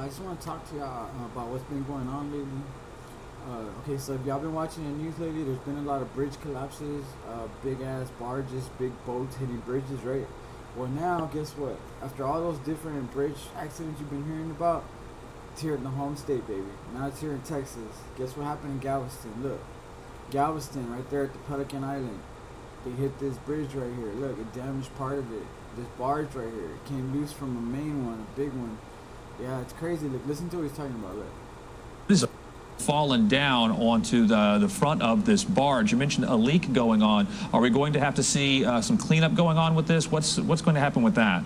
I just want to talk to y'all about what's been going on lately. Okay, so if y'all been watching the news lately, there's been a lot of bridge collapses, big ass barges, big boats hitting bridges, right? Well, now, guess what? After all those different bridge accidents you've been hearing about, it's here in the home state, baby. Now it's here in Texas. Guess what happened in Galveston? Look, Galveston, right there at the Pelican Island. They hit this bridge right here. Look, it damaged part of it. This barge right here, it came loose from a main one, a big one. Yeah, it's crazy. Look, listen to what he's talking about. Look. This is fallen down onto the front of this barge. You mentioned a leak going on. Are we going to have to see some cleanup going on with this? What's going to happen with that?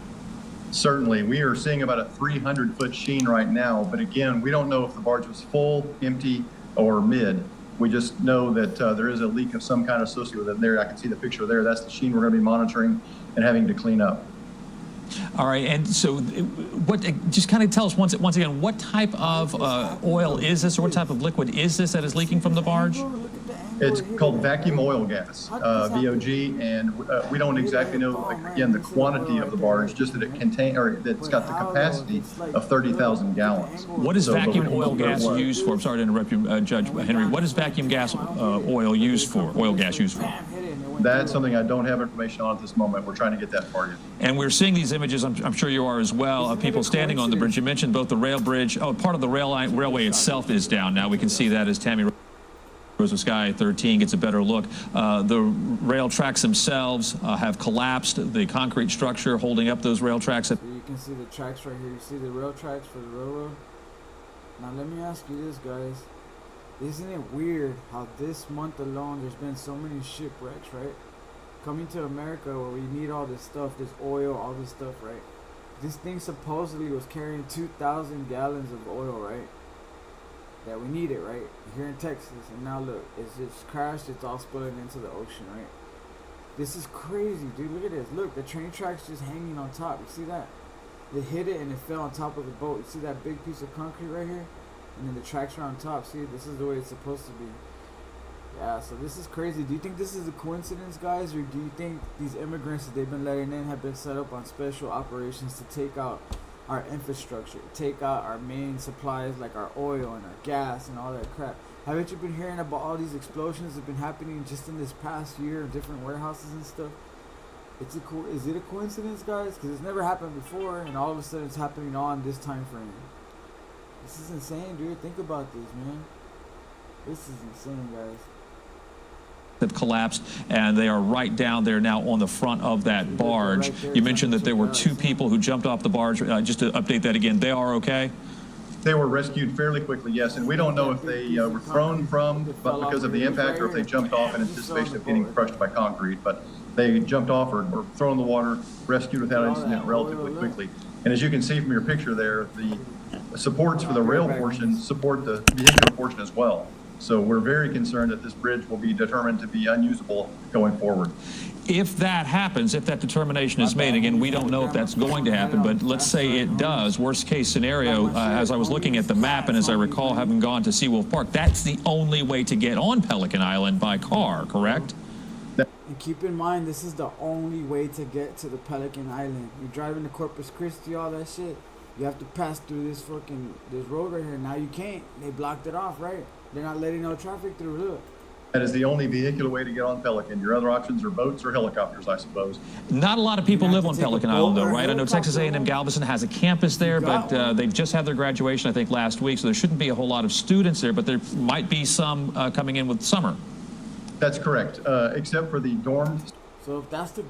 Certainly. We are seeing about a 300-foot sheen right now, but again, we don't know if the barge was full, empty, or mid. We just know that there is a leak of some kind associated with it there. I can see the picture there. That's the sheen we're going to be monitoring and having to clean up. All right, and so just kind of tell us once again, what type of oil is this, or what type of liquid is this that is leaking from the barge? It's called vacuum oil gas, VOG, and we don't exactly know, again, the quantity of the barge, just that it's got the capacity of 30,000 gallons. What is vacuum oil gas used for? I'm sorry to interrupt you, Judge Henry. What is vacuum gas oil used for? Oil gas used for? That's something I don't have information on at this moment. We're trying to get that for you. And we're seeing these images, I'm sure you are as well, of people standing on the bridge. You mentioned both the rail bridge. Oh, part of the railway itself is down now. We can see that as Tammy Rose of Sky 13 gets a better look. The rail tracks themselves have collapsed. The concrete structure holding up those rail tracks. So you can see the tracks right here. You see the rail tracks for the railroad. Now let me ask you this, guys. Isn't it weird how this month alone there's been so many shipwrecks, right? Coming to America where we need all this stuff, this oil, all this stuff, right? This thing supposedly was carrying 2,000 gallons of oil, right? That we needed, right? Here in Texas. And now look, it's just crashed, it's all spilling into the ocean, right? This is crazy, dude. Look at this. Look, the train track's just hanging on top. You see that? They hit it and it fell on top of the boat. You see that big piece of concrete right here? And then the tracks are on top. See, this is the way it's supposed to be. Yeah, so this is crazy. Do you think this is a coincidence, guys? Or do you think these immigrants that they've been letting in have been set up on special operations to take out our infrastructure, take out our main supplies like our oil and our gas and all that crap? Haven't you been hearing about all these explosions that have been happening just in this past year in different warehouses and stuff? Is it a coincidence, guys? Because it's never happened before, and all of a sudden it's happening all in this time frame. This is insane, dude. Think about this, man. This is insane, guys. Have collapsed, and they are right down there now on the front of that barge. You mentioned that there were two people who jumped off the barge. Just to update that again, they are okay? They were rescued fairly quickly, yes, and we don't know if they were thrown from, but because of the impact, or if they jumped off in anticipation of getting crushed by concrete. But they jumped off or thrown in the water, rescued without incident relatively quickly. And as you can see from your picture there, the supports for the rail portion support the vehicular portion as well. So we're very concerned that this bridge will be determined to be unusable going forward. If that happens, if that determination is made, again, we don't know if that's going to happen, but let's say it does, worst case scenario, as I was looking at the map and as I recall having gone to Seawolf Park, that's the only way to get on Pelican Island by car, correct? And keep in mind, this is the only way to get to the Pelican Island. You're driving to Corpus Christi, all that shit. You have to pass through this road right here. Now you can't. They blocked it off, right? They're not letting no traffic through. Look. That is the only vehicular way to get on Pelican. Your other options are boats or helicopters, I suppose. Not a lot of people live on Pelican Island, though, right? I know Texas A&M Galveston has a campus there, but they've just had their graduation, I think, last week, so there shouldn't be a whole lot of students there, but there might be some coming in with summer. That's correct, except for the dorms. So if that's the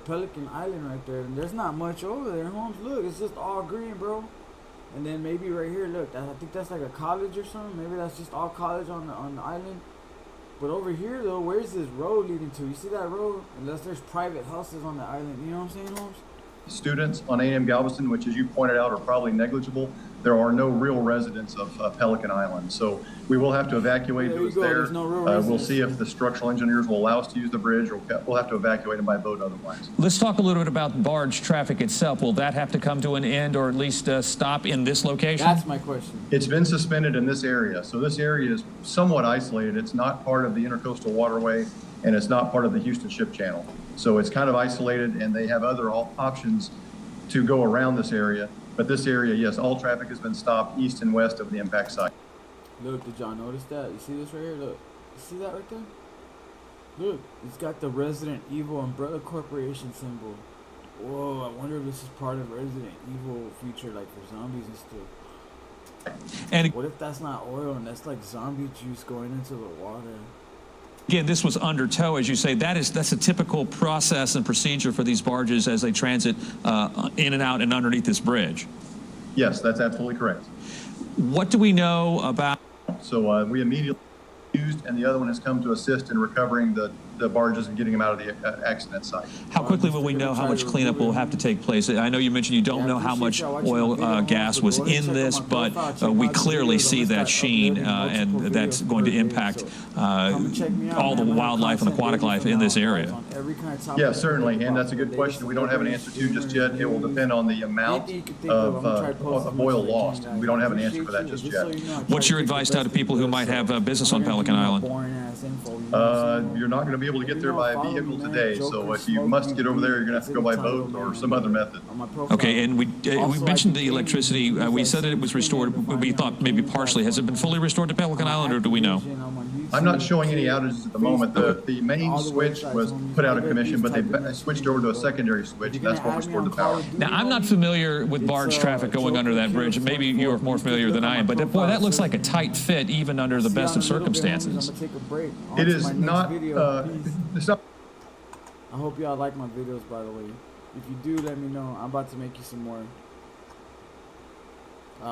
Pelican Island right there, then there's not much over there, Holmes. Look, it's just all green, bro. And then maybe right here, look, I think that's like a college or something. Maybe that's just all college on the island. But over here, though, where's this road leading to? You see that road? Unless there's private houses on the island. You know what I'm saying, Holmes? Students on A&M Galveston, which, as you pointed out, are probably negligible. There are no real residents of Pelican Island. So we will have to evacuate those there. We'll see if the structural engineers will allow us to use the bridge, or we'll have to evacuate them by boat otherwise. Let's talk a little bit about barge traffic itself. Will that have to come to an end, or at least stop in this location? That's my question. It's been suspended in this area. So this area is somewhat isolated. It's not part of the intercoastal waterway, and it's not part of the Houston Ship Channel. So it's kind of isolated, and they have other options to go around this area. But this area, yes, all traffic has been stopped east and west of the impact site. Look, did y'all notice that? You see this right here? Look. You see that right there? Look, it's got the Resident Evil Umbrella Corporation symbol. Whoa, I wonder if this is part of Resident Evil feature, like for zombies and stuff. And What if that's not oil and that's like zombie juice going into the water? again, this was under tow, as you say. That's a typical process and procedure for these barges as they transit in and out and underneath this bridge. Yes, that's absolutely correct. What do we know about? So we immediately used, and the other one has come to assist in recovering the barges and getting them out of the accident site. How quickly will we know how much cleanup will have to take place? I know you mentioned you don't know how much oil gas was in this, but we clearly see that sheen, and that's going to impact all the wildlife and aquatic life in this area. Yeah, certainly, and that's a good question. We don't have an answer to just yet. It will depend on the amount of oil lost. We don't have an answer for that just yet. What's your advice to people who might have a business on Pelican Island? You're not going to be able to get there by vehicle today, so if you must get over there, you're going to have to go by boat or some other method. Okay, and we mentioned the electricity. We said that it was restored. We thought maybe partially. Has it been fully restored to Pelican Island, or do we know? I'm not showing any outages at the moment. The main switch was put out of commission, but they switched over to a secondary switch, and that's what restored the power. Now, I'm not familiar with barge traffic going under that bridge. Maybe you're more familiar than I am, but boy, that looks like a tight fit even under the best of circumstances. It is not, it's not. I hope y'all like my videos, by the way. If you do, let me know. I'm about to make you some more.